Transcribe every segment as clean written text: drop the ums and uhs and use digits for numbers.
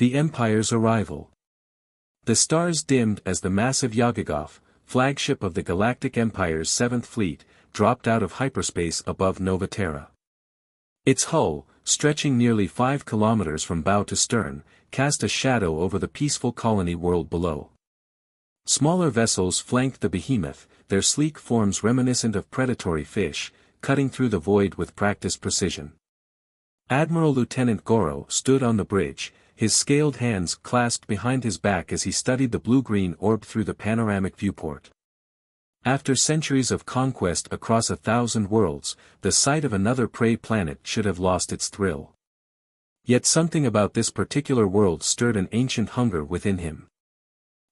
The Empire's arrival. The stars dimmed as the massive Yagagoth, flagship of the Galactic Empire's 7th Fleet, dropped out of hyperspace above Nova Terra. Its hull, stretching nearly 5 kilometers from bow to stern, cast a shadow over the peaceful colony world below. Smaller vessels flanked the behemoth, their sleek forms reminiscent of predatory fish, cutting through the void with practiced precision. Admiral Lieutenant Goro stood on the bridge, his scaled hands clasped behind his back as he studied the blue-green orb through the panoramic viewport. After centuries of conquest across 1,000 worlds, the sight of another prey planet should have lost its thrill. Yet something about this particular world stirred an ancient hunger within him.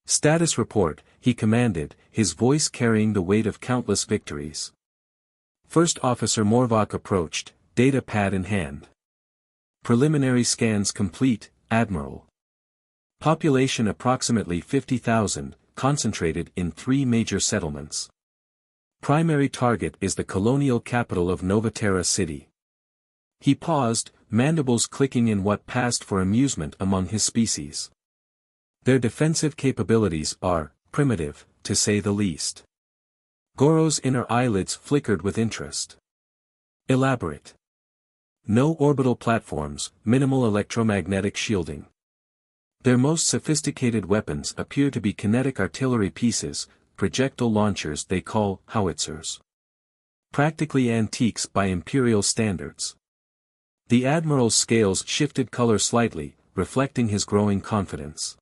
"Status report," he commanded, his voice carrying the weight of countless victories. First Officer Morvok approached, data pad in hand. "Preliminary scans complete, Admiral. Population approximately 50,000, concentrated in 3 major settlements. Primary target is the colonial capital of Nova Terra City." He paused, mandibles clicking in what passed for amusement among his species. "Their defensive capabilities are primitive, to say the least." Goro's inner eyelids flickered with interest. "Elaborate." "No orbital platforms, minimal electromagnetic shielding. Their most sophisticated weapons appear to be kinetic artillery pieces, projectile launchers they call howitzers. Practically antiques by Imperial standards." The Admiral's scales shifted color slightly, reflecting his growing confidence.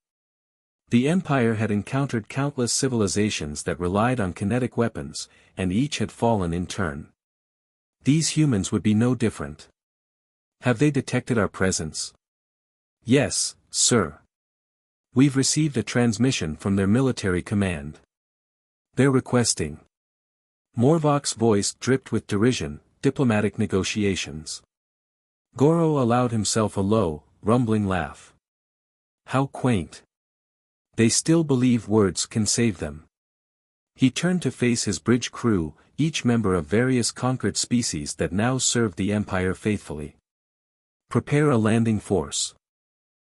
The Empire had encountered countless civilizations that relied on kinetic weapons, and each had fallen in turn. These humans would be no different. "Have they detected our presence?" "Yes, sir. We've received a transmission from their military command. They're requesting." Morvok's voice dripped with derision, "diplomatic negotiations." Goro allowed himself a low, rumbling laugh. "How quaint. They still believe words can save them." He turned to face his bridge crew, each member of various conquered species that now served the Empire faithfully. "Prepare a landing force.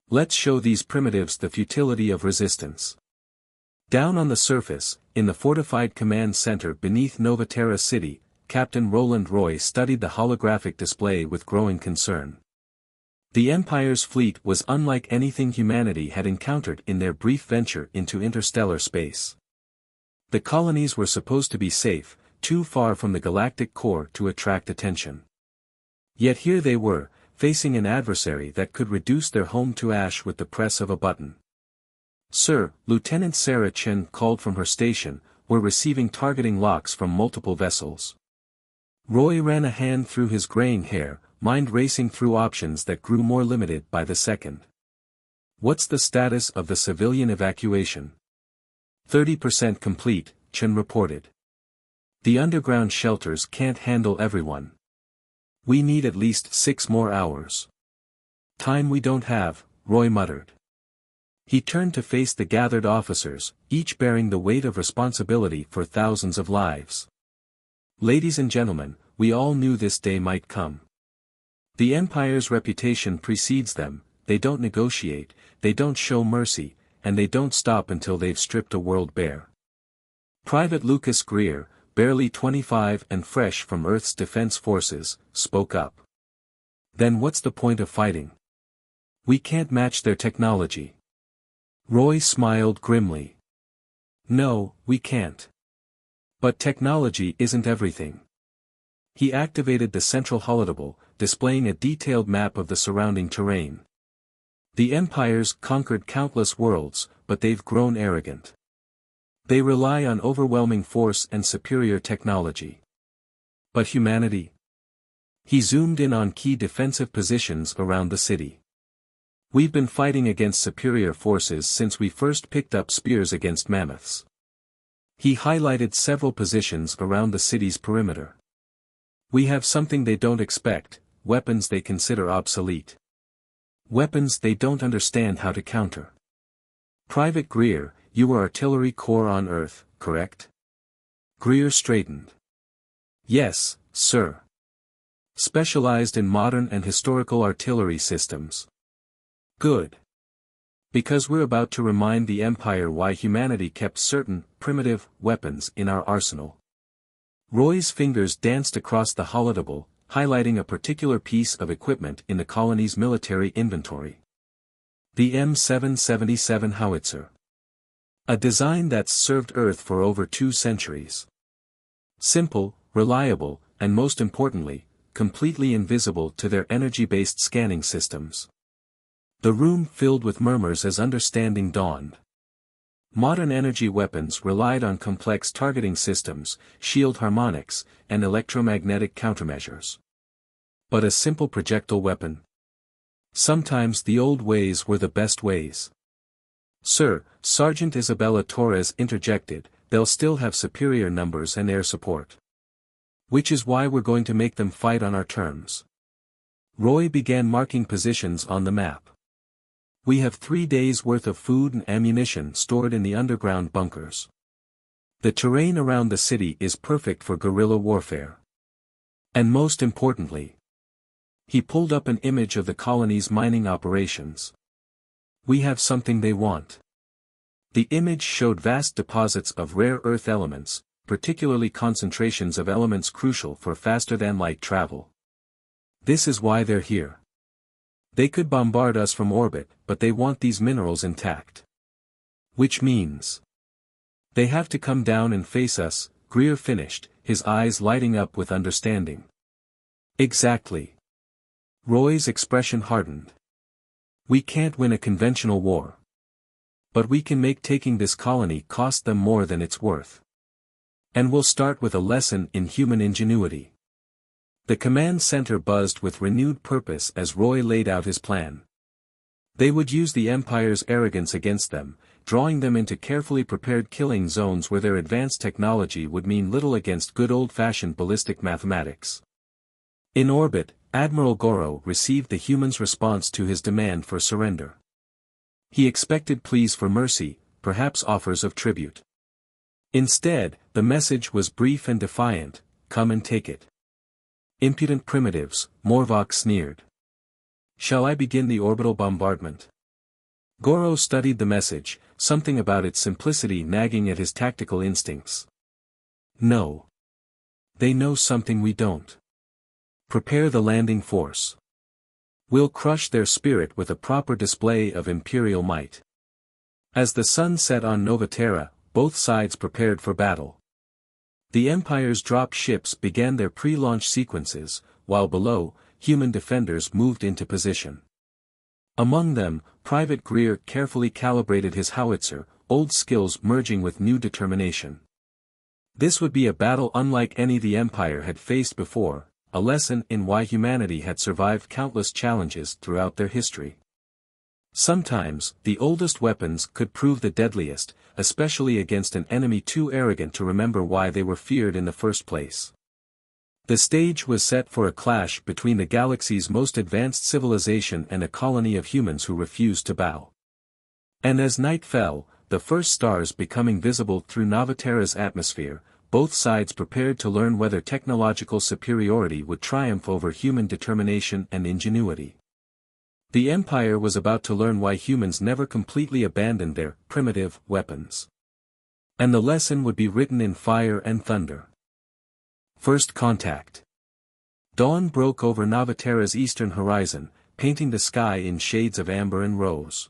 Let's show these primitives the futility of resistance." Down on the surface, in the fortified command center beneath Nova Terra City, Captain Roland Roy studied the holographic display with growing concern. The Empire's fleet was unlike anything humanity had encountered in their brief venture into interstellar space. The colonies were supposed to be safe, too far from the galactic core to attract attention. Yet here they were, facing an adversary that could reduce their home to ash with the press of a button. "Sir," Lieutenant Sarah Chen called from her station, "we're receiving targeting locks from multiple vessels." Roy ran a hand through his graying hair, mind racing through options that grew more limited by the second. "What's the status of the civilian evacuation?" 30% complete, Chen reported. "The underground shelters can't handle everyone. We need at least 6 more hours." "Time we don't have," Roy muttered. He turned to face the gathered officers, each bearing the weight of responsibility for thousands of lives. "Ladies and gentlemen, we all knew this day might come. The Empire's reputation precedes them, they don't negotiate, they don't show mercy, and they don't stop until they've stripped a world bare." Private Lucas Greer, barely 25 and fresh from Earth's defense forces, spoke up. "Then what's the point of fighting? We can't match their technology." Roy smiled grimly. "No, we can't. But technology isn't everything." He activated the central holodeble, displaying a detailed map of the surrounding terrain. "The Empire's conquered countless worlds, but they've grown arrogant. They rely on overwhelming force and superior technology. But humanity?" He zoomed in on key defensive positions around the city. "We've been fighting against superior forces since we first picked up spears against mammoths." He highlighted several positions around the city's perimeter. "We have something they don't expect, weapons they consider obsolete. Weapons they don't understand how to counter." "Private Greer, you were Artillery Corps on Earth, correct?" Greer straightened. "Yes, sir. Specialized in modern and historical artillery systems." "Good. Because we're about to remind the Empire why humanity kept certain, primitive, weapons in our arsenal. Roy's fingers danced across the holodeck, highlighting a particular piece of equipment in the colony's military inventory. The M777 howitzer. A design that's served Earth for over 2 centuries. Simple, reliable, and most importantly, completely invisible to their energy-based scanning systems. The room filled with murmurs as understanding dawned. Modern energy weapons relied on complex targeting systems, shield harmonics, and electromagnetic countermeasures. But a simple projectile weapon? Sometimes the old ways were the best ways. Sir, Sergeant Isabella Torres interjected, they'll still have superior numbers and air support. Which is why we're going to make them fight on our terms. Roy began marking positions on the map. We have 3 days' worth of food and ammunition stored in the underground bunkers. The terrain around the city is perfect for guerrilla warfare. And most importantly, he pulled up an image of the colony's mining operations. We have something they want. The image showed vast deposits of rare earth elements, particularly concentrations of elements crucial for faster-than-light travel. This is why they're here. They could bombard us from orbit, but they want these minerals intact. Which means they have to come down and face us, Greer finished, his eyes lighting up with understanding. Exactly. Roy's expression hardened. We can't win a conventional war. But we can make taking this colony cost them more than it's worth. And we'll start with a lesson in human ingenuity. The command center buzzed with renewed purpose as Roy laid out his plan. They would use the Empire's arrogance against them, drawing them into carefully prepared killing zones where their advanced technology would mean little against good old-fashioned ballistic mathematics. In orbit, Admiral Goro received the humans' response to his demand for surrender. He expected pleas for mercy, perhaps offers of tribute. Instead, the message was brief and defiant, come and take it. Impudent primitives, Morvock sneered. Shall I begin the orbital bombardment? Goro studied the message, something about its simplicity nagging at his tactical instincts. No. They know something we don't. Prepare the landing force. We'll crush their spirit with a proper display of imperial might. As the sun set on Novaterra, both sides prepared for battle. The Empire's drop ships began their pre-launch sequences, while below, human defenders moved into position. Among them, Private Greer carefully calibrated his howitzer, old skills merging with new determination. This would be a battle unlike any the Empire had faced before, a lesson in why humanity had survived countless challenges throughout their history. Sometimes, the oldest weapons could prove the deadliest, especially against an enemy too arrogant to remember why they were feared in the first place. The stage was set for a clash between the galaxy's most advanced civilization and a colony of humans who refused to bow. And as night fell, the first stars becoming visible through Novaterra's atmosphere, both sides prepared to learn whether technological superiority would triumph over human determination and ingenuity. The Empire was about to learn why humans never completely abandoned their primitive weapons. And the lesson would be written in fire and thunder. First contact. Dawn broke over Novaterra's eastern horizon, painting the sky in shades of amber and rose.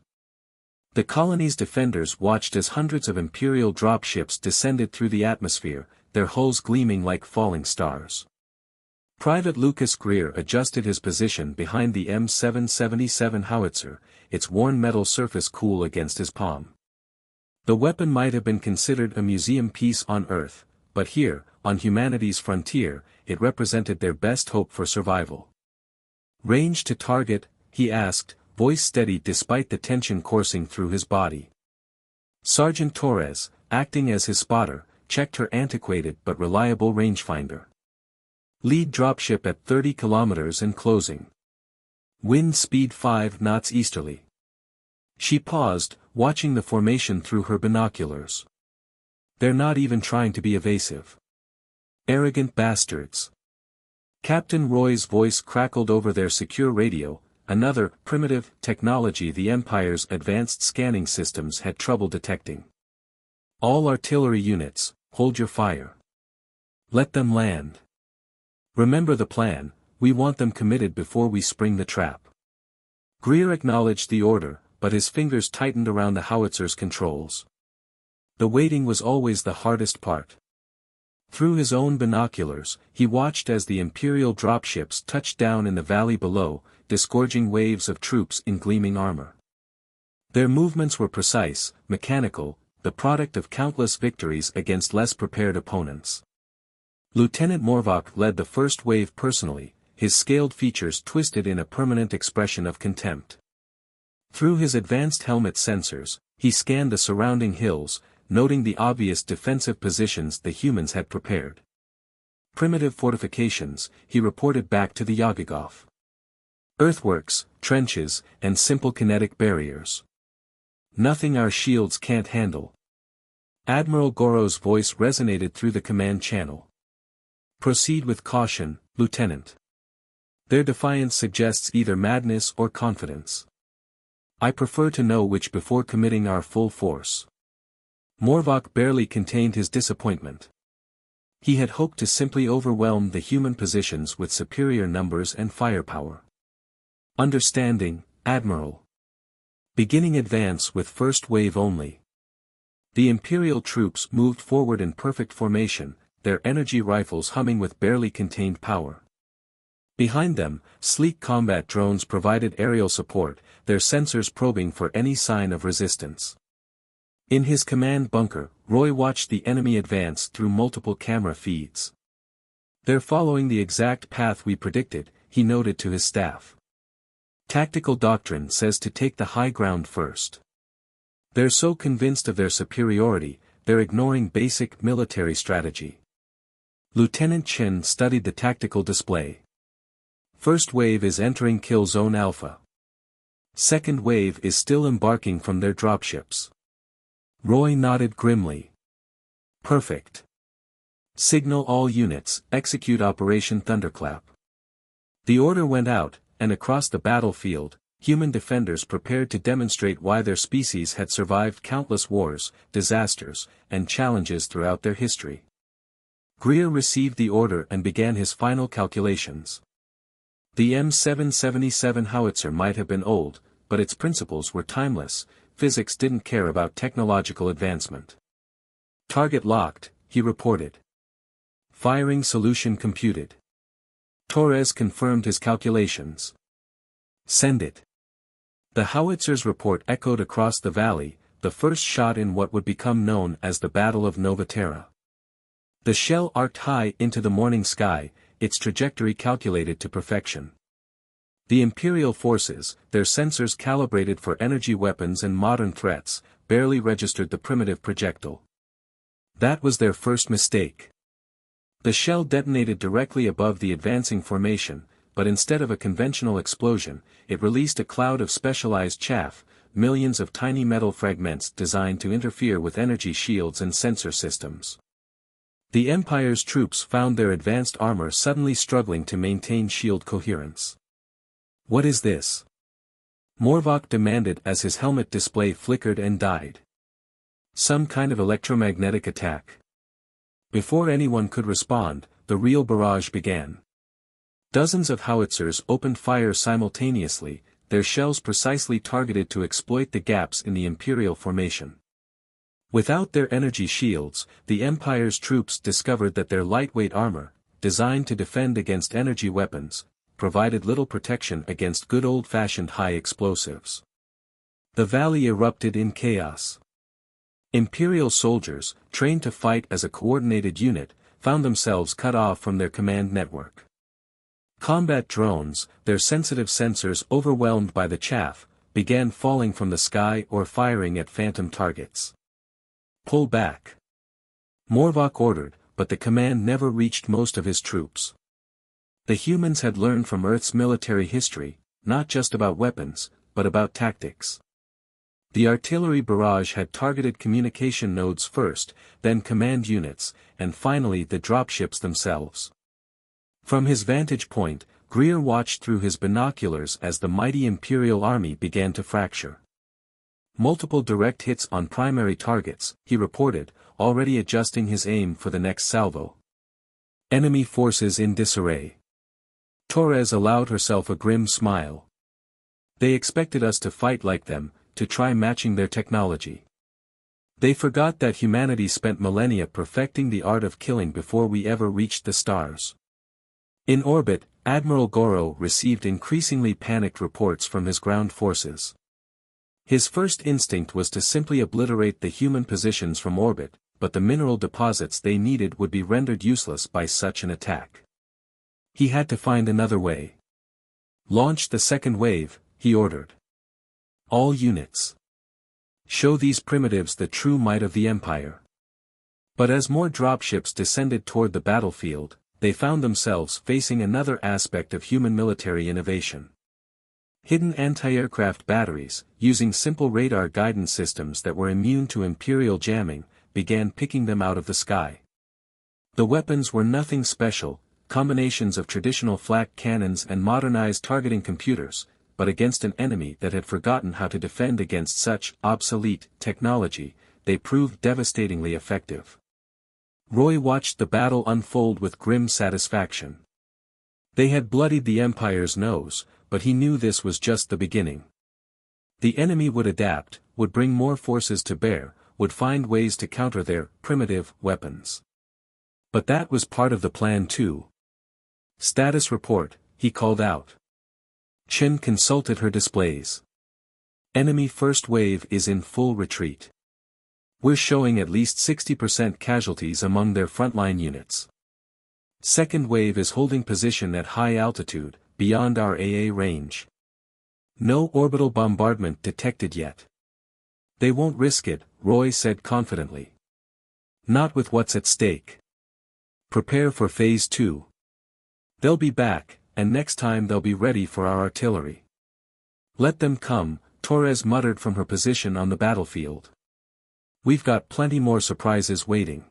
The colony's defenders watched as hundreds of Imperial dropships descended through the atmosphere, their hulls gleaming like falling stars. Private Lucas Greer adjusted his position behind the M777 howitzer, its worn metal surface cool against his palm. The weapon might have been considered a museum piece on Earth, but here, on humanity's frontier, it represented their best hope for survival. Range to target, he asked, voice steady despite the tension coursing through his body. Sergeant Torres, acting as his spotter, checked her antiquated but reliable rangefinder. Lead dropship at 30 kilometers and closing. Wind speed 5 knots easterly. She paused, watching the formation through her binoculars. They're not even trying to be evasive. Arrogant bastards. Captain Roy's voice crackled over their secure radio, another, primitive, technology the Empire's advanced scanning systems had trouble detecting. All artillery units, hold your fire. Let them land. Remember the plan, we want them committed before we spring the trap. Greer acknowledged the order, but his fingers tightened around the howitzer's controls. The waiting was always the hardest part. Through his own binoculars, he watched as the Imperial dropships touched down in the valley below, disgorging waves of troops in gleaming armor. Their movements were precise, mechanical, the product of countless victories against less prepared opponents. Lieutenant Morvock led the first wave personally, his scaled features twisted in a permanent expression of contempt. Through his advanced helmet sensors, he scanned the surrounding hills, noting the obvious defensive positions the humans had prepared. Primitive fortifications, he reported back to the Yagagov. Earthworks, trenches, and simple kinetic barriers. Nothing our shields can't handle. Admiral Goro's voice resonated through the command channel. Proceed with caution, Lieutenant. Their defiance suggests either madness or confidence. I prefer to know which before committing our full force. Morvock barely contained his disappointment. He had hoped to simply overwhelm the human positions with superior numbers and firepower. Understanding, Admiral. Beginning advance with first wave only. The Imperial troops moved forward in perfect formation, their energy rifles humming with barely contained power. Behind them, sleek combat drones provided aerial support, their sensors probing for any sign of resistance. In his command bunker, Roy watched the enemy advance through multiple camera feeds. They're following the exact path we predicted, he noted to his staff. Tactical doctrine says to take the high ground first. They're so convinced of their superiority, they're ignoring basic military strategy. Lieutenant Chen studied the tactical display. First wave is entering kill zone Alpha. Second wave is still embarking from their dropships. Roy nodded grimly. Perfect. Signal all units, execute Operation Thunderclap. The order went out, and across the battlefield, human defenders prepared to demonstrate why their species had survived countless wars, disasters, and challenges throughout their history. Greer received the order and began his final calculations. The M777 howitzer might have been old, but its principles were timeless. Physics didn't care about technological advancement. Target locked, he reported. Firing solution computed. Torres confirmed his calculations. Send it. The howitzer's report echoed across the valley, the first shot in what would become known as the Battle of Nova Terra. The shell arced high into the morning sky, its trajectory calculated to perfection. The Imperial forces, their sensors calibrated for energy weapons and modern threats, barely registered the primitive projectile. That was their first mistake. The shell detonated directly above the advancing formation, but instead of a conventional explosion, it released a cloud of specialized chaff, millions of tiny metal fragments designed to interfere with energy shields and sensor systems. The Empire's troops found their advanced armor suddenly struggling to maintain shield coherence. What is this? Morvock demanded as his helmet display flickered and died. Some kind of electromagnetic attack. Before anyone could respond, the real barrage began. Dozens of howitzers opened fire simultaneously, their shells precisely targeted to exploit the gaps in the Imperial formation. Without their energy shields, the Empire's troops discovered that their lightweight armor, designed to defend against energy weapons, provided little protection against good old-fashioned high explosives. The valley erupted in chaos. Imperial soldiers, trained to fight as a coordinated unit, found themselves cut off from their command network. Combat drones, their sensitive sensors overwhelmed by the chaff, began falling from the sky or firing at phantom targets. Pull back. Morvock ordered, but the command never reached most of his troops. The humans had learned from Earth's military history, not just about weapons, but about tactics. The artillery barrage had targeted communication nodes first, then command units, and finally the dropships themselves. From his vantage point, Greer watched through his binoculars as the mighty Imperial army began to fracture. Multiple direct hits on primary targets, he reported, already adjusting his aim for the next salvo. Enemy forces in disarray. Torres allowed herself a grim smile. They expected us to fight like them, to try matching their technology. They forgot that humanity spent millennia perfecting the art of killing before we ever reached the stars. In orbit, Admiral Goro received increasingly panicked reports from his ground forces. His first instinct was to simply obliterate the human positions from orbit, but the mineral deposits they needed would be rendered useless by such an attack. He had to find another way. Launch the second wave, he ordered. All units. Show these primitives the true might of the Empire. But as more dropships descended toward the battlefield, they found themselves facing another aspect of human military innovation. Hidden anti-aircraft batteries, using simple radar guidance systems that were immune to Imperial jamming, began picking them out of the sky. The weapons were nothing special, combinations of traditional flak cannons and modernized targeting computers, but against an enemy that had forgotten how to defend against such obsolete technology, they proved devastatingly effective. Roy watched the battle unfold with grim satisfaction. They had bloodied the Empire's nose, but he knew this was just the beginning. The enemy would adapt, would bring more forces to bear, would find ways to counter their primitive weapons. But that was part of the plan too. Status report, he called out. Chen consulted her displays. Enemy first wave is in full retreat. We're showing at least 60% casualties among their frontline units. Second wave is holding position at high altitude, beyond our AA range. No orbital bombardment detected yet. They won't risk it, Roy said confidently. Not with what's at stake. Prepare for Phase 2. They'll be back, and next time they'll be ready for our artillery. Let them come, Torres muttered from her position on the battlefield. We've got plenty more surprises waiting.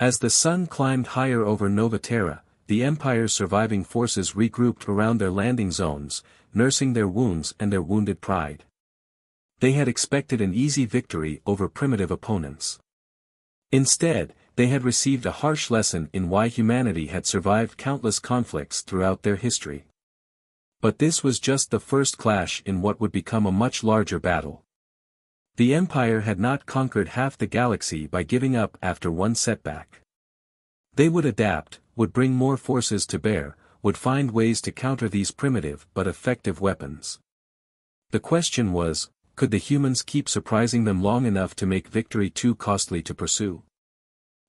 As the sun climbed higher over Nova Terra, the Empire's surviving forces regrouped around their landing zones, nursing their wounds and their wounded pride. They had expected an easy victory over primitive opponents. Instead, they had received a harsh lesson in why humanity had survived countless conflicts throughout their history. But this was just the first clash in what would become a much larger battle. The Empire had not conquered half the galaxy by giving up after one setback. They would adapt, would bring more forces to bear, would find ways to counter these primitive but effective weapons. The question was, could the humans keep surprising them long enough to make victory too costly to pursue?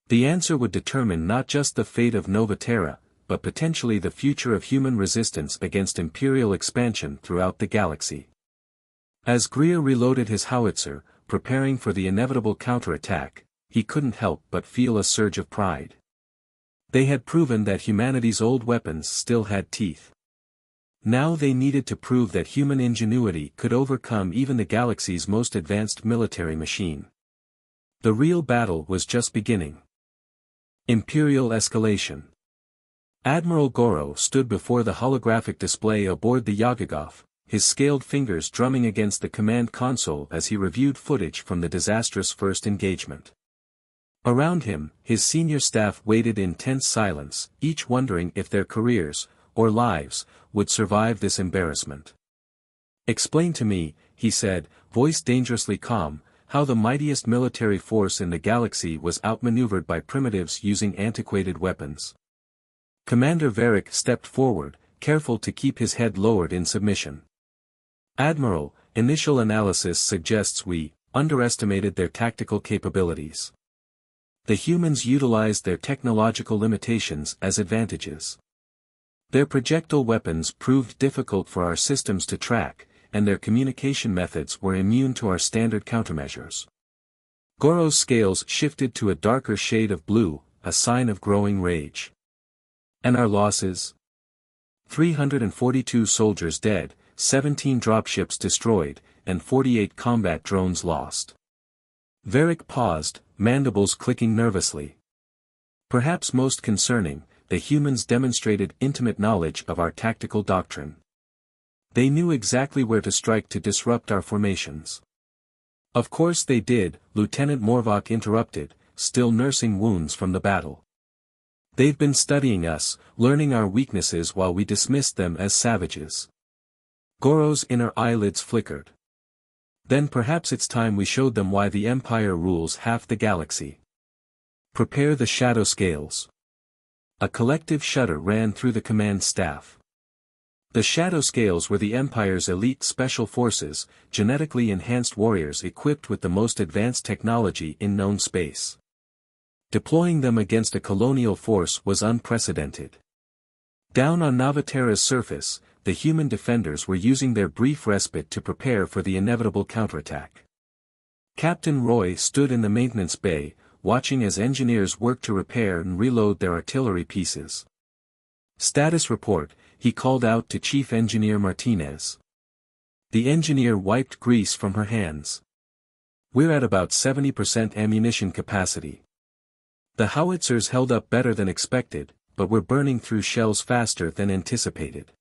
The answer would determine not just the fate of Nova Terra, but potentially the future of human resistance against Imperial expansion throughout the galaxy. As Greer reloaded his howitzer, preparing for the inevitable counterattack, he couldn't help but feel a surge of pride. They had proven that humanity's old weapons still had teeth. Now they needed to prove that human ingenuity could overcome even the galaxy's most advanced military machine. The real battle was just beginning. Imperial escalation. Admiral Goro stood before the holographic display aboard the Yagagoth, his scaled fingers drumming against the command console as he reviewed footage from the disastrous first engagement. Around him, his senior staff waited in tense silence, each wondering if their careers, or lives, would survive this embarrassment. Explain to me, he said, voice dangerously calm, how the mightiest military force in the galaxy was outmaneuvered by primitives using antiquated weapons. Commander Varric stepped forward, careful to keep his head lowered in submission. Admiral, initial analysis suggests we underestimated their tactical capabilities. The humans utilized their technological limitations as advantages. Their projectile weapons proved difficult for our systems to track, and their communication methods were immune to our standard countermeasures. Goro's scales shifted to a darker shade of blue, a sign of growing rage. And our losses? 342 soldiers dead, 17 dropships destroyed, and 48 combat drones lost. Varric paused, mandibles clicking nervously. Perhaps most concerning, the humans demonstrated intimate knowledge of our tactical doctrine. They knew exactly where to strike to disrupt our formations. Of course they did, Lieutenant Morvock interrupted, still nursing wounds from the battle. They've been studying us, learning our weaknesses while we dismissed them as savages. Goro's inner eyelids flickered. Then perhaps it's time we showed them why the Empire rules half the galaxy. Prepare the shadow scales. A collective shudder ran through the command staff. The shadow scales were the Empire's elite special forces, genetically enhanced warriors equipped with the most advanced technology in known space. Deploying them against a colonial force was unprecedented. Down on Novaterra's surface, the human defenders were using their brief respite to prepare for the inevitable counterattack. Captain Roy stood in the maintenance bay, watching as engineers worked to repair and reload their artillery pieces. Status report, he called out to Chief Engineer Martinez. The engineer wiped grease from her hands. We're at about 70% ammunition capacity. The howitzers held up better than expected, but we're burning through shells faster than anticipated.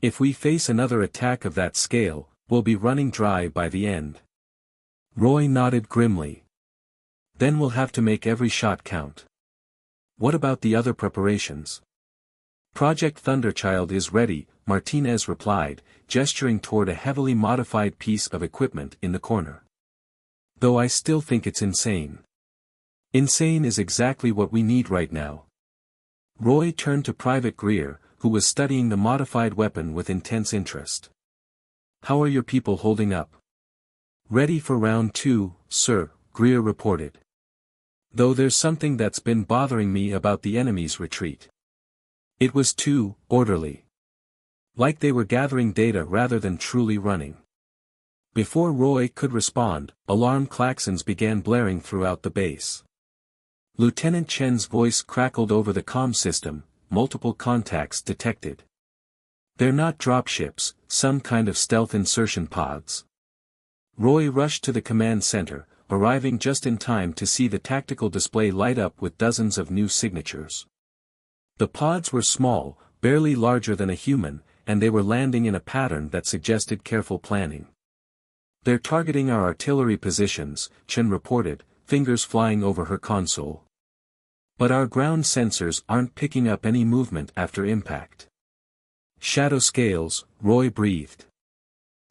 If we face another attack of that scale, we'll be running dry by the end. Roy nodded grimly. Then we'll have to make every shot count. What about the other preparations? Project Thunderchild is ready, Martinez replied, gesturing toward a heavily modified piece of equipment in the corner. Though I still think it's insane. Insane is exactly what we need right now. Roy turned to Private Greer, who was studying the modified weapon with intense interest. How are your people holding up? Ready for round 2, sir, Greer reported. Though there's something that's been bothering me about the enemy's retreat. It was too orderly. Like they were gathering data rather than truly running. Before Roy could respond, alarm klaxons began blaring throughout the base. Lieutenant Chen's voice crackled over the comm system, multiple contacts detected. They're not dropships, some kind of stealth insertion pods. Roy rushed to the command center, arriving just in time to see the tactical display light up with dozens of new signatures. The pods were small, barely larger than a human, and they were landing in a pattern that suggested careful planning. They're targeting our artillery positions, Chen reported, fingers flying over her console. But our ground sensors aren't picking up any movement after impact. Shadow scales, Roy breathed.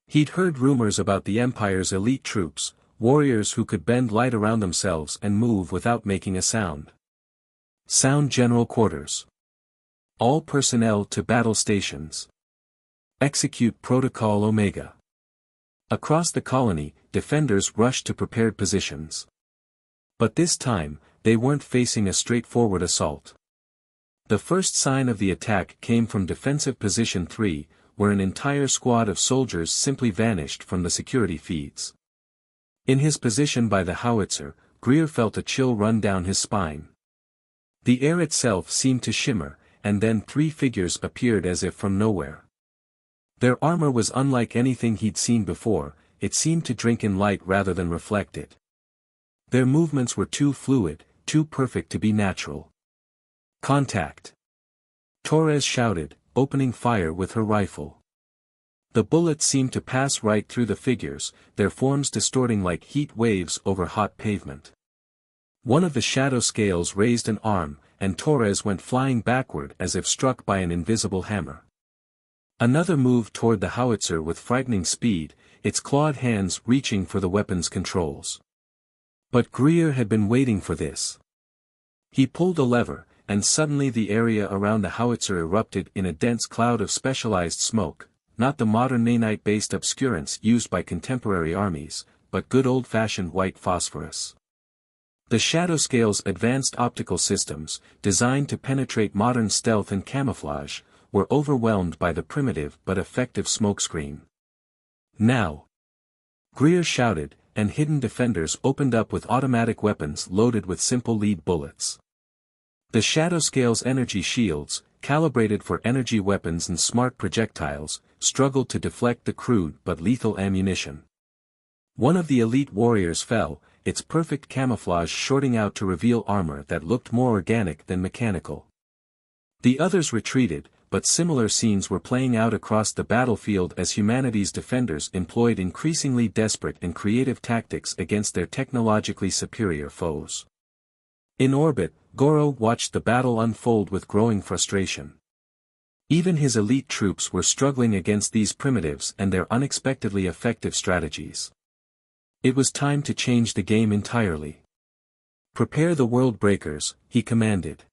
He'd heard rumors about the Empire's elite troops, warriors who could bend light around themselves and move without making a sound. Sound General Quarters. All personnel to battle stations. Execute Protocol Omega. Across the colony, defenders rushed to prepared positions. But this time, they weren't facing a straightforward assault. The first sign of the attack came from Defensive Position 3, where an entire squad of soldiers simply vanished from the security feeds. In his position by the howitzer, Greer felt a chill run down his spine. The air itself seemed to shimmer, and then 3 figures appeared as if from nowhere. Their armor was unlike anything he'd seen before, it seemed to drink in light rather than reflect it. Their movements were too fluid, too perfect to be natural. Contact! Torres shouted, opening fire with her rifle. The bullets seemed to pass right through the figures, their forms distorting like heat waves over hot pavement. One of the shadow scales raised an arm, and Torres went flying backward as if struck by an invisible hammer. Another moved toward the howitzer with frightening speed, its clawed hands reaching for the weapon's controls. But Greer had been waiting for this. He pulled a lever, and suddenly the area around the howitzer erupted in a dense cloud of specialized smoke, not the modern nanite-based obscurants used by contemporary armies, but good old-fashioned white phosphorus. The shadow scale's advanced optical systems, designed to penetrate modern stealth and camouflage, were overwhelmed by the primitive but effective smokescreen. Now! Greer shouted, and hidden defenders opened up with automatic weapons loaded with simple lead bullets. The shadow scale's energy shields, calibrated for energy weapons and smart projectiles, struggled to deflect the crude but lethal ammunition. One of the elite warriors fell, its perfect camouflage shorting out to reveal armor that looked more organic than mechanical. The others retreated, but similar scenes were playing out across the battlefield as humanity's defenders employed increasingly desperate and creative tactics against their technologically superior foes. In orbit, Goro watched the battle unfold with growing frustration. Even his elite troops were struggling against these primitives and their unexpectedly effective strategies. It was time to change the game entirely. "Prepare the world breakers," he commanded.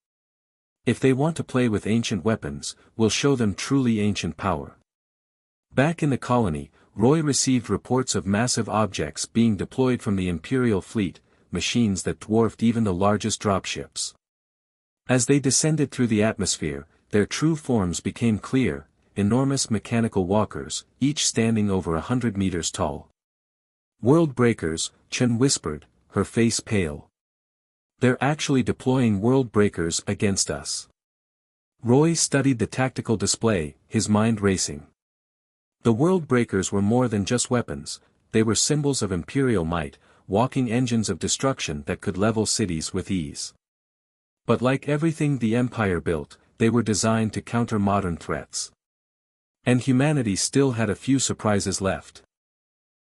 "If they want to play with ancient weapons, we'll show them truly ancient power." Back in the colony, Roy received reports of massive objects being deployed from the Imperial fleet, machines that dwarfed even the largest dropships. As they descended through the atmosphere, their true forms became clear, enormous mechanical walkers, each standing over 100 meters tall. "World breakers," Chen whispered, her face pale. "They're actually deploying world breakers against us." Roy studied the tactical display, his mind racing. The world breakers were more than just weapons, they were symbols of imperial might, walking engines of destruction that could level cities with ease. But like everything the Empire built, they were designed to counter modern threats. And humanity still had a few surprises left.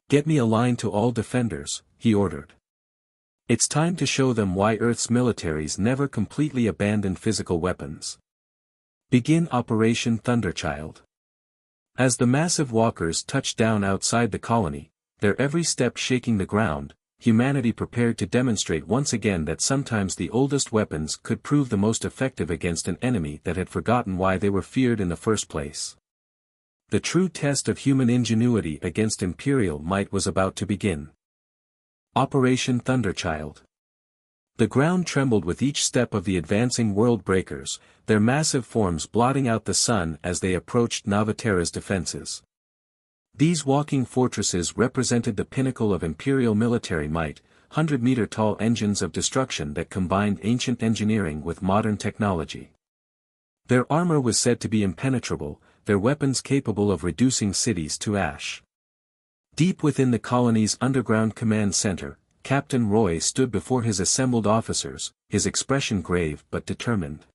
"Get me a line to all defenders," he ordered. "It's time to show them why Earth's militaries never completely abandoned physical weapons. Begin Operation Thunderchild." As the massive walkers touched down outside the colony, their every step shaking the ground, humanity prepared to demonstrate once again that sometimes the oldest weapons could prove the most effective against an enemy that had forgotten why they were feared in the first place. The true test of human ingenuity against imperial might was about to begin. Operation Thunderchild. The ground trembled with each step of the advancing world breakers, their massive forms blotting out the sun as they approached Novaterra's defenses. These walking fortresses represented the pinnacle of imperial military might, 100-meter-tall engines of destruction that combined ancient engineering with modern technology. Their armor was said to be impenetrable, their weapons capable of reducing cities to ash. Deep within the colony's underground command center, Captain Roy stood before his assembled officers, his expression grave but determined.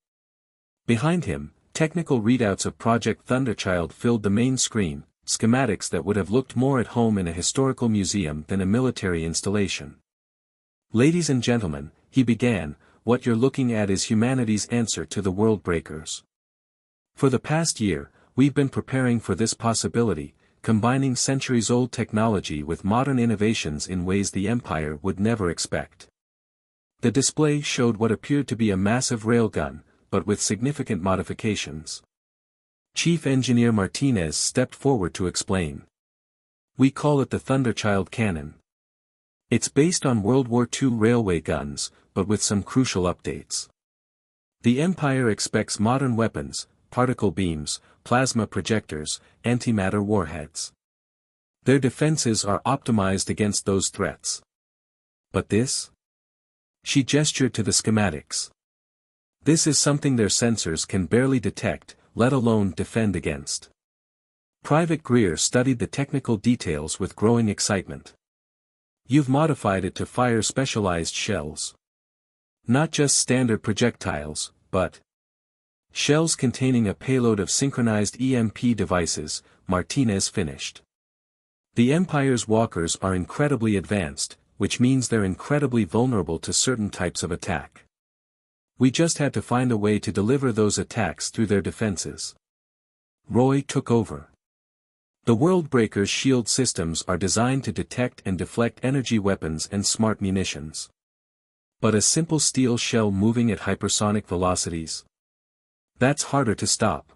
Behind him, technical readouts of Project Thunderchild filled the main screen, schematics that would have looked more at home in a historical museum than a military installation. "Ladies and gentlemen," he began, "what you're looking at is humanity's answer to the world breakers. For the past year, we've been preparing for this possibility, combining centuries-old technology with modern innovations in ways the Empire would never expect." The display showed what appeared to be a massive railgun, but with significant modifications. Chief Engineer Martinez stepped forward to explain. "We call it the Thunderchild Cannon. It's based on World War II railway guns, but with some crucial updates. The Empire expects modern weapons, particle beams, plasma projectors, antimatter warheads. Their defenses are optimized against those threats. But this?" She gestured to the schematics. "This is something their sensors can barely detect, let alone defend against." Private Greer studied the technical details with growing excitement. "You've modified it to fire specialized shells. Not just standard projectiles, but shells containing a payload of synchronized EMP devices," Martinez finished. "The Empire's walkers are incredibly advanced, which means they're incredibly vulnerable to certain types of attack. We just had to find a way to deliver those attacks through their defenses." Roy took over. "The World Breaker's shield systems are designed to detect and deflect energy weapons and smart munitions. But a simple steel shell moving at hypersonic velocities? That's harder to stop.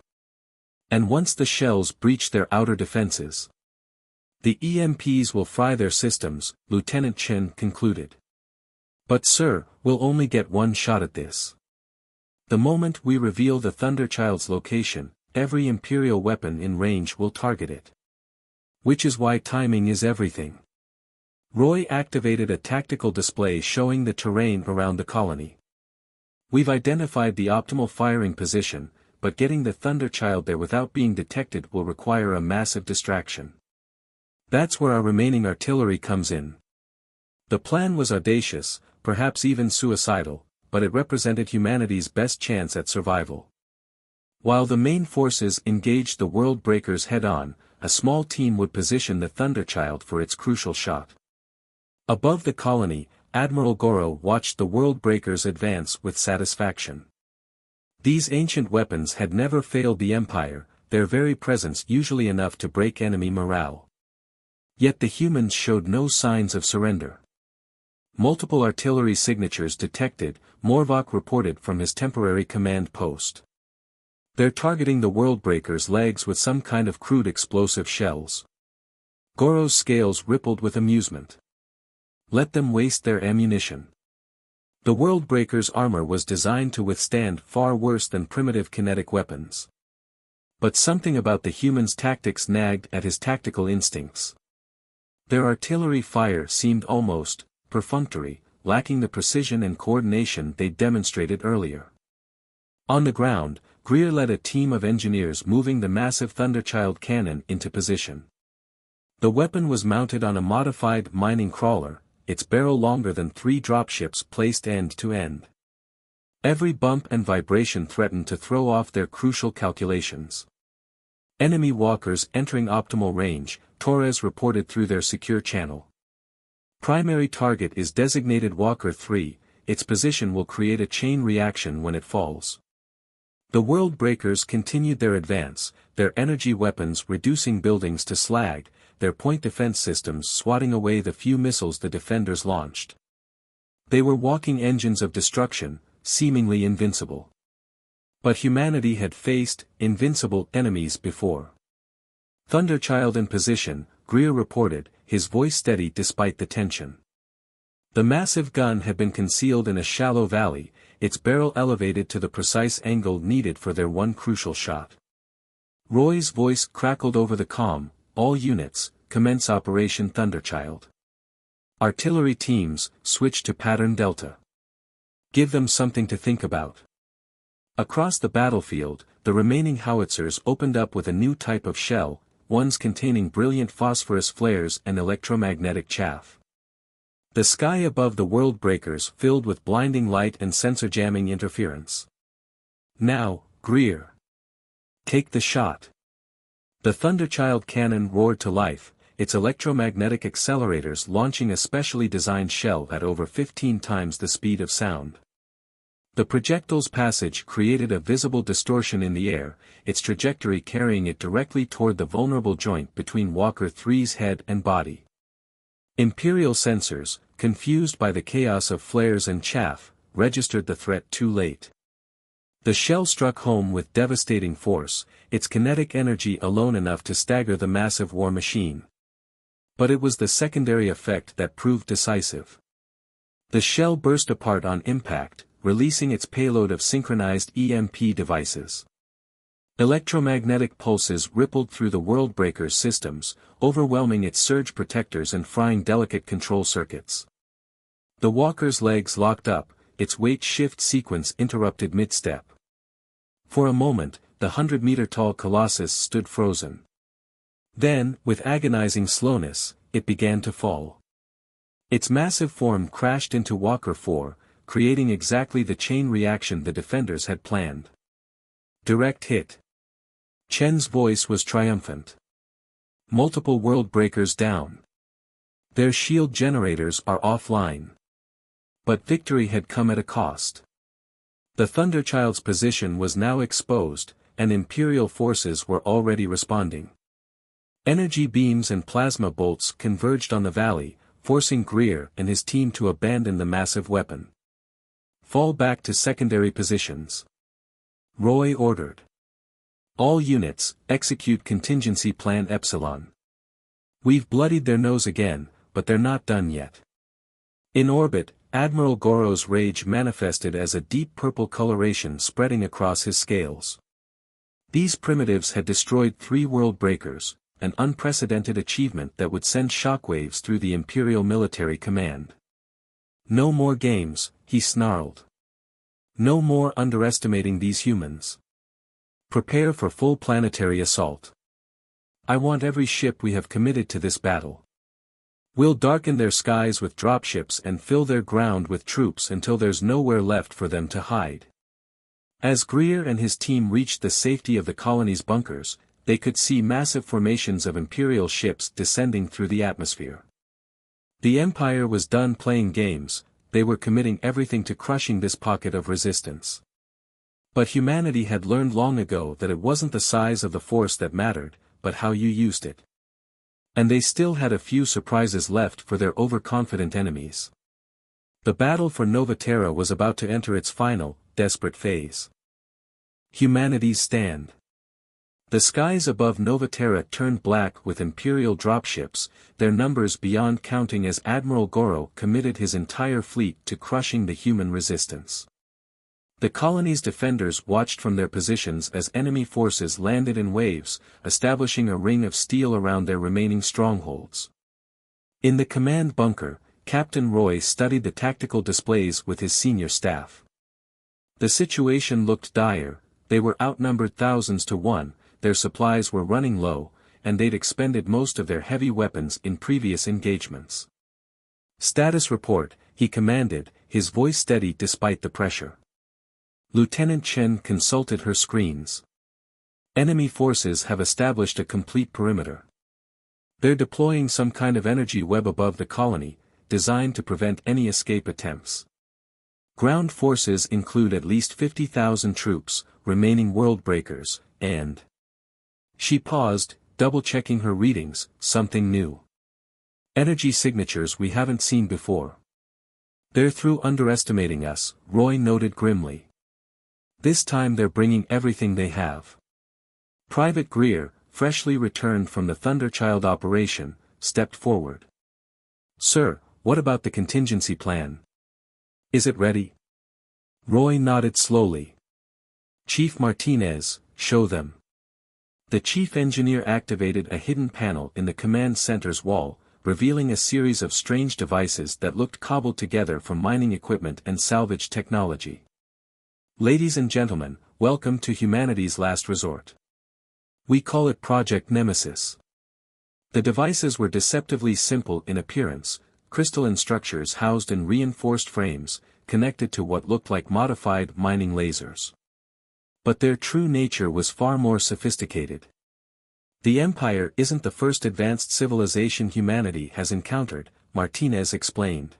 And once the shells breach their outer defenses, the EMPs will fry their systems," Lieutenant Chen concluded. "But sir, we'll only get one shot at this. The moment we reveal the Thunderchild's location, every Imperial weapon in range will target it. Which is why timing is everything." Roy activated a tactical display showing the terrain around the colony. "We've identified the optimal firing position, but getting the Thunderchild there without being detected will require a massive distraction. That's where our remaining artillery comes in." The plan was audacious, perhaps even suicidal, but it represented humanity's best chance at survival. While the main forces engaged the world breakers head-on, a small team would position the Thunderchild for its crucial shot. Above the colony, Admiral Goro watched the world breakers advance with satisfaction. These ancient weapons had never failed the Empire, their very presence usually enough to break enemy morale. Yet the humans showed no signs of surrender. Multiple artillery signatures detected, Morvok reported from his temporary command post. They're targeting the world breakers' legs with some kind of crude explosive shells. Goro's scales rippled with amusement. Let them waste their ammunition. The world breakers' armor was designed to withstand far worse than primitive kinetic weapons. But something about the humans' tactics nagged at his tactical instincts. Their artillery fire seemed almost perfunctory, lacking the precision and coordination they'd demonstrated earlier. On the ground, Greer led a team of engineers moving the massive Thunderchild cannon into position. The weapon was mounted on a modified mining crawler, its barrel longer than 3 dropships placed end to end. Every bump and vibration threatened to throw off their crucial calculations. Enemy walkers entering optimal range, Torres reported through their secure channel. Primary target is designated Walker 3, its position will create a chain reaction when it falls. The world breakers continued their advance, their energy weapons reducing buildings to slag, their point defense systems swatting away the few missiles the defenders launched. They were walking engines of destruction, seemingly invincible. But humanity had faced invincible enemies before. Thunderchild in position, Greer reported, his voice steady despite the tension. The massive gun had been concealed in a shallow valley, its barrel elevated to the precise angle needed for their one crucial shot. Roy's voice crackled over the comm, all units, commence Operation Thunderchild. Artillery teams, switch to pattern Delta. Give them something to think about. Across the battlefield, the remaining howitzers opened up with a new type of shell, ones containing brilliant phosphorus flares and electromagnetic chaff. The sky above the world breakers filled with blinding light and sensor jamming interference. Now, Greer. Take the shot. The Thunderchild cannon roared to life, its electromagnetic accelerators launching a specially designed shell at over 15 times the speed of sound. The projectile's passage created a visible distortion in the air, its trajectory carrying it directly toward the vulnerable joint between Walker 3's head and body. Imperial sensors, confused by the chaos of flares and chaff, registered the threat too late. The shell struck home with devastating force, its kinetic energy alone enough to stagger the massive war machine. But it was the secondary effect that proved decisive. The shell burst apart on impact, releasing its payload of synchronized EMP devices. Electromagnetic pulses rippled through the world breaker's systems, overwhelming its surge protectors and frying delicate control circuits. The walker's legs locked up, its weight shift sequence interrupted mid-step. For a moment, the 100-meter-tall colossus stood frozen. Then, with agonizing slowness, it began to fall. Its massive form crashed into Walker 4, creating exactly the chain reaction the defenders had planned. Direct hit. Chen's voice was triumphant. Multiple world breakers down. Their shield generators are offline. But victory had come at a cost. The Thunderchild's position was now exposed, and Imperial forces were already responding. Energy beams and plasma bolts converged on the valley, forcing Greer and his team to abandon the massive weapon. Fall back to secondary positions. Roy ordered. All units, execute contingency plan Epsilon. We've bloodied their nose again, but they're not done yet. In orbit, Admiral Goro's rage manifested as a deep purple coloration spreading across his scales. These primitives had destroyed 3 world breakers, an unprecedented achievement that would send shockwaves through the Imperial military command. No more games, he snarled. No more underestimating these humans. Prepare for full planetary assault. I want every ship we have committed to this battle. We'll darken their skies with dropships and fill their ground with troops until there's nowhere left for them to hide. As Greer and his team reached the safety of the colony's bunkers, they could see massive formations of Imperial ships descending through the atmosphere. The Empire was done playing games, they were committing everything to crushing this pocket of resistance. But humanity had learned long ago that it wasn't the size of the force that mattered, but how you used it. And they still had a few surprises left for their overconfident enemies. The battle for Nova Terra was about to enter its final, desperate phase. Humanity's stand. The skies above Nova Terra turned black with Imperial dropships, their numbers beyond counting as Admiral Goro committed his entire fleet to crushing the human resistance. The colony's defenders watched from their positions as enemy forces landed in waves, establishing a ring of steel around their remaining strongholds. In the command bunker, Captain Roy studied the tactical displays with his senior staff. The situation looked dire, they were outnumbered thousands to one, their supplies were running low, and they'd expended most of their heavy weapons in previous engagements. "Status report," he commanded, his voice steady despite the pressure. Lieutenant Chen consulted her screens. "Enemy forces have established a complete perimeter. They're deploying some kind of energy web above the colony, designed to prevent any escape attempts. Ground forces include at least 50,000 troops, remaining world breakers, and..." She paused, double-checking her readings, something new. "Energy signatures we haven't seen before. They're through underestimating us," Roy noted grimly. "This time they're bringing everything they have." Private Greer, freshly returned from the Thunderchild operation, stepped forward. "Sir, what about the contingency plan? Is it ready?" Roy nodded slowly. "Chief Martinez, show them." The chief engineer activated a hidden panel in the command center's wall, revealing a series of strange devices that looked cobbled together from mining equipment and salvage technology. "Ladies and gentlemen, welcome to humanity's last resort. We call it Project Nemesis." The devices were deceptively simple in appearance, crystalline structures housed in reinforced frames, connected to what looked like modified mining lasers. But their true nature was far more sophisticated. "The Empire isn't the first advanced civilization humanity has encountered," Martinez explained.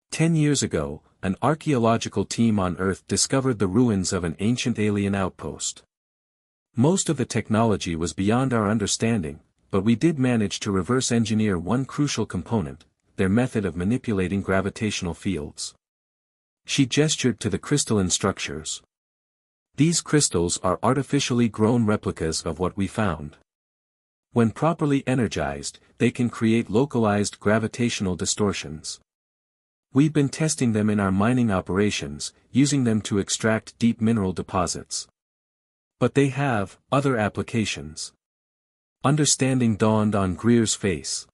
10 years ago, an archaeological team on Earth discovered the ruins of an ancient alien outpost. Most of the technology was beyond our understanding, but we did manage to reverse engineer one crucial component, their method of manipulating gravitational fields. She gestured to the crystalline structures. "These crystals are artificially grown replicas of what we found. When properly energized, they can create localized gravitational distortions. We've been testing them in our mining operations, using them to extract deep mineral deposits. But they have other applications." Understanding dawned on Greer's face.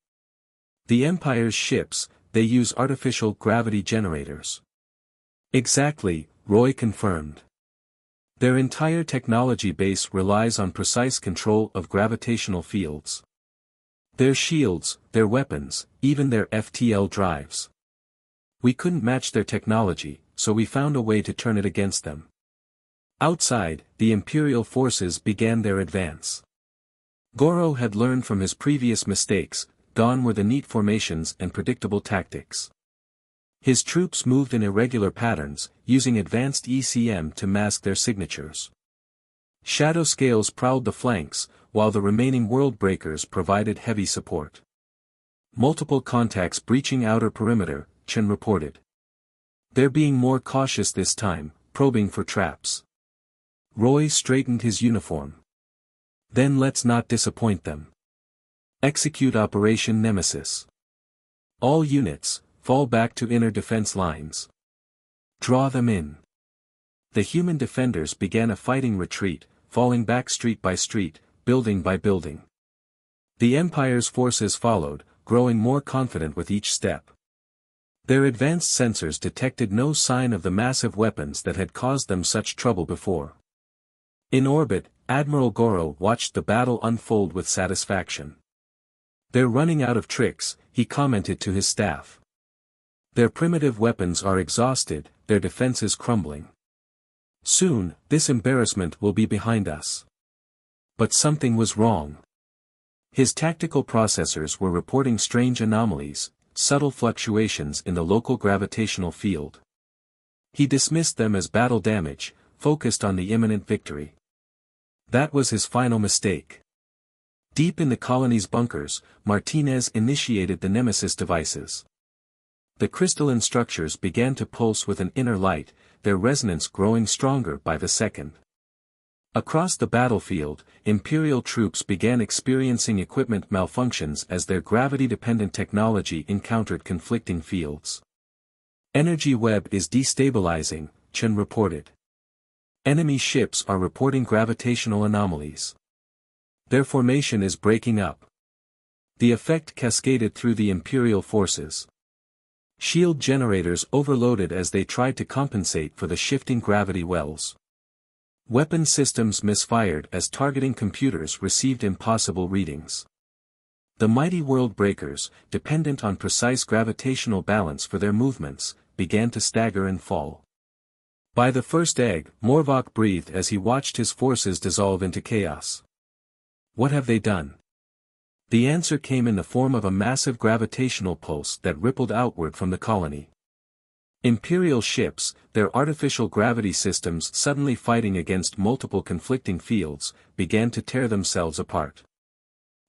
"The Empire's ships, they use artificial gravity generators." "Exactly," Roy confirmed. "Their entire technology base relies on precise control of gravitational fields. Their shields, their weapons, even their FTL drives. We couldn't match their technology, so we found a way to turn it against them." Outside, the Imperial forces began their advance. Goro had learned from his previous mistakes, gone were the neat formations and predictable tactics. His troops moved in irregular patterns, using advanced ECM to mask their signatures. Shadow scales prowled the flanks, while the remaining world breakers provided heavy support. "Multiple contacts breaching outer perimeter," Chen reported. "They're being more cautious this time, probing for traps." Roy straightened his uniform. "Then let's not disappoint them. Execute Operation Nemesis. All units, fall back to inner defense lines. Draw them in." The human defenders began a fighting retreat, falling back street by street, building by building. The Empire's forces followed, growing more confident with each step. Their advanced sensors detected no sign of the massive weapons that had caused them such trouble before. In orbit, Admiral Goro watched the battle unfold with satisfaction. "They're running out of tricks," he commented to his staff. "Their primitive weapons are exhausted, their defenses crumbling. Soon, this embarrassment will be behind us. But something was wrong. His tactical processors were reporting strange anomalies, subtle fluctuations in the local gravitational field. He dismissed them as battle damage, focused on the imminent victory. That was his final mistake. Deep in the colony's bunkers, Martinez initiated the Nemesis devices. The crystalline structures began to pulse with an inner light, their resonance growing stronger by the second. Across the battlefield, Imperial troops began experiencing equipment malfunctions as their gravity-dependent technology encountered conflicting fields. Energy web is destabilizing, Chen reported. Enemy ships are reporting gravitational anomalies. Their formation is breaking up. The effect cascaded through the Imperial forces. Shield generators overloaded as they tried to compensate for the shifting gravity wells. Weapon systems misfired as targeting computers received impossible readings. The mighty world breakers, dependent on precise gravitational balance for their movements, began to stagger and fall. By the first egg, Morvok breathed as he watched his forces dissolve into chaos. What have they done? The answer came in the form of a massive gravitational pulse that rippled outward from the colony. Imperial ships, their artificial gravity systems suddenly fighting against multiple conflicting fields, began to tear themselves apart.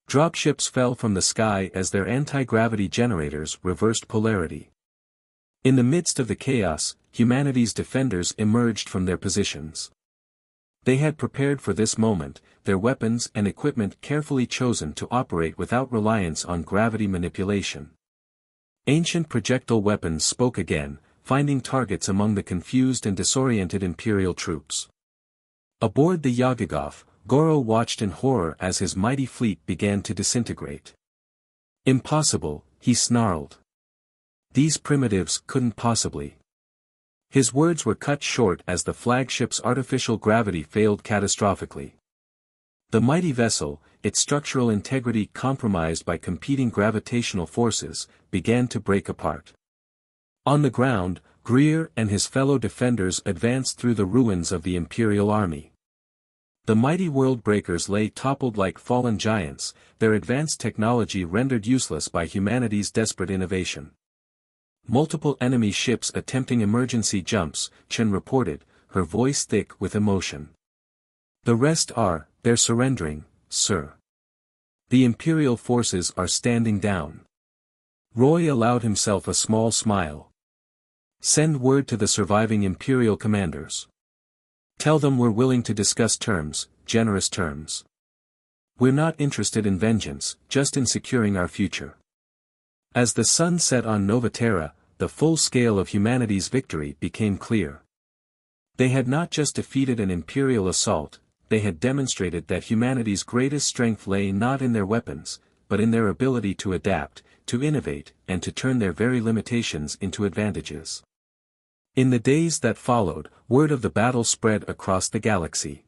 Dropships fell from the sky as their anti-gravity generators reversed polarity. In the midst of the chaos, humanity's defenders emerged from their positions. They had prepared for this moment, their weapons and equipment carefully chosen to operate without reliance on gravity manipulation. Ancient projectile weapons spoke again, finding targets among the confused and disoriented Imperial troops. Aboard the Yagagov, Goro watched in horror as his mighty fleet began to disintegrate. Impossible, he snarled. These primitives couldn't possibly. His words were cut short as the flagship's artificial gravity failed catastrophically. The mighty vessel, its structural integrity compromised by competing gravitational forces, began to break apart. On the ground, Greer and his fellow defenders advanced through the ruins of the Imperial army. The mighty world breakers lay toppled like fallen giants, their advanced technology rendered useless by humanity's desperate innovation. Multiple enemy ships attempting emergency jumps, Chen reported, her voice thick with emotion. The rest they're surrendering, sir. The Imperial forces are standing down. Roy allowed himself a small smile. Send word to the surviving Imperial commanders. Tell them we're willing to discuss terms, generous terms. We're not interested in vengeance, just in securing our future. As the sun set on Nova Terra, the full scale of humanity's victory became clear. They had not just defeated an Imperial assault, they had demonstrated that humanity's greatest strength lay not in their weapons, but in their ability to adapt, to innovate, and to turn their very limitations into advantages. In the days that followed, word of the battle spread across the galaxy.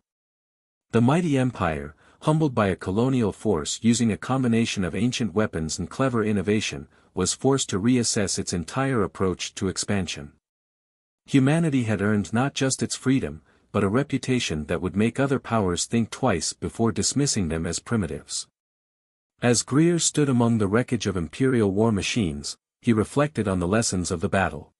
The mighty empire, humbled by a colonial force using a combination of ancient weapons and clever innovation, was forced to reassess its entire approach to expansion. Humanity had earned not just its freedom, but a reputation that would make other powers think twice before dismissing them as primitives. As Greer stood among the wreckage of Imperial war machines, he reflected on the lessons of the battle.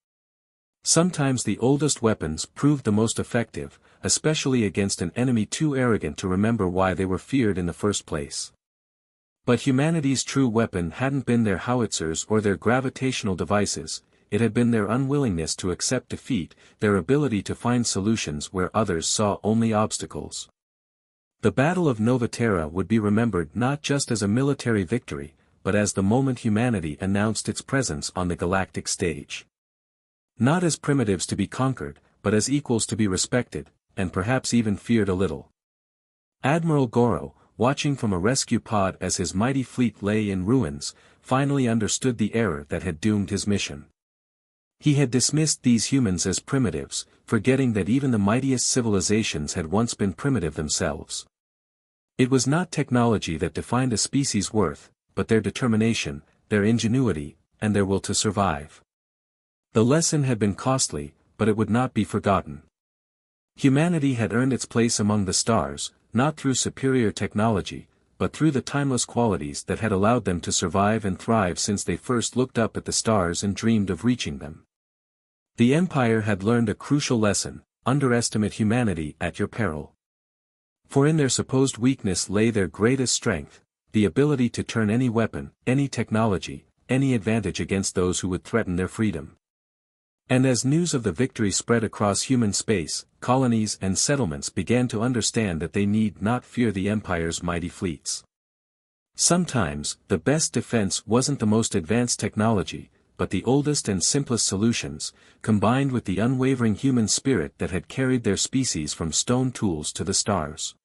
Sometimes the oldest weapons proved the most effective, especially against an enemy too arrogant to remember why they were feared in the first place. But humanity's true weapon hadn't been their howitzers or their gravitational devices, it had been their unwillingness to accept defeat, their ability to find solutions where others saw only obstacles. The Battle of Nova Terra would be remembered not just as a military victory, but as the moment humanity announced its presence on the galactic stage. Not as primitives to be conquered, but as equals to be respected, and perhaps even feared a little. Admiral Goro, watching from a rescue pod as his mighty fleet lay in ruins, finally understood the error that had doomed his mission. He had dismissed these humans as primitives, forgetting that even the mightiest civilizations had once been primitive themselves. It was not technology that defined a species' worth, but their determination, their ingenuity, and their will to survive. The lesson had been costly, but it would not be forgotten. Humanity had earned its place among the stars, not through superior technology, but through the timeless qualities that had allowed them to survive and thrive since they first looked up at the stars and dreamed of reaching them. The Empire had learned a crucial lesson: underestimate humanity at your peril. For in their supposed weakness lay their greatest strength, the ability to turn any weapon, any technology, any advantage against those who would threaten their freedom. And as news of the victory spread across human space, colonies and settlements began to understand that they need not fear the Empire's mighty fleets. Sometimes, the best defense wasn't the most advanced technology, but the oldest and simplest solutions, combined with the unwavering human spirit that had carried their species from stone tools to the stars.